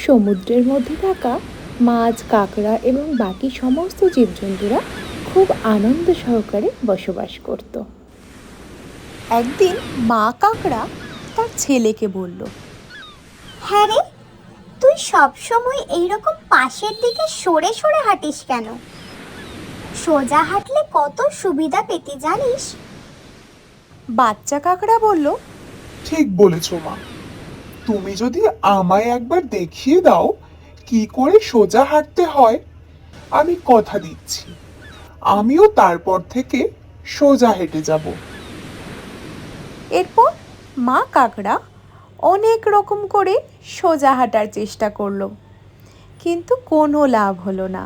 সমুদ্রের মধ্যে থাকা মাছ, কাঁকড়া এবং বাকি সমস্ত জীবজন্তুরা খুব আনন্দ সহকারে বসবাস করত। একদিন মা কাঁকড়া তার ছেলেকে বলল, হ্যাঁ রে, তুই সবসময় এইরকম পাশের দিকে সরে সরে হাঁটিস কেন? সোজা হাঁটলে কত সুবিধা পেতে জানিস? বাচ্চা কাঁকড়া বলল, ঠিক বলেছ মা। তুমি যদি আমায় একবার দেখিয়ে দাও কি করে সোজা হাঁটতে হয়, আমি কথা দিচ্ছি আমিও তারপর থেকে সোজা হেঁটে যাব। এরপর মা কাঁকড়া অনেক রকম করে সোজা হাঁটার চেষ্টা করলো, কিন্তু কোনো লাভ হলো না।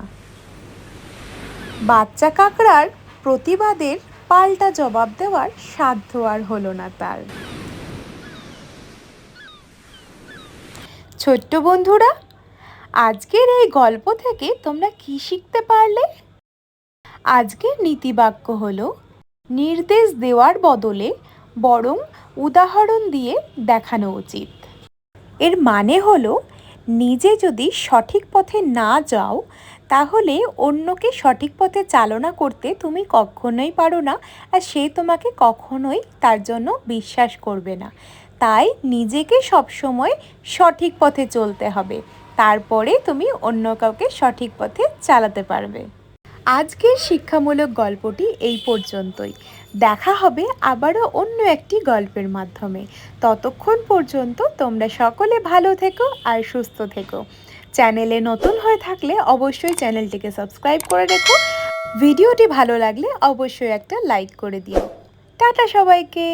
বাচ্চা কাঁকড়ার প্রতিবাদের পাল্টা জবাব দেওয়ার সাধ্য আর হলো না তার। ছোট্ট বন্ধুরা, আজকের এই গল্প থেকে তোমরা কি শিখতে পারলে? আজকের নীতিবাক্য হলো, নির্দেশ দেওয়ার বদলে বরং উদাহরণ দিয়ে দেখানো উচিত। এর মানে হলো, নিজে যদি সঠিক পথে না যাও তাহলে অন্যকে সঠিক পথে চালনা করতে তুমি কখনোই পারো না, আর সে তোমাকে কখনোই তার জন্য বিশ্বাস করবে না। তাই নিজেকে সবসময় সঠিক পথে চলতে হবে, তারপরে তুমি অন্য কাউকে সঠিক পথে চালাতে পারবে। আজকের শিক্ষামূলক গল্পটি এই পর্যন্তই। দেখা হবে আবারও অন্য একটি গল্পের মাধ্যমে। ততক্ষণ পর্যন্ত তোমরা সকলে ভালো থেকো আর সুস্থ থেকো। চ্যানেলে নতুন হয়ে থাকলে অবশ্যই চ্যানেলটিকে সাবস্ক্রাইব করে রেখো। ভিডিওটি ভালো লাগলে অবশ্যই একটা লাইক করে দিও। টাটা সবাইকে।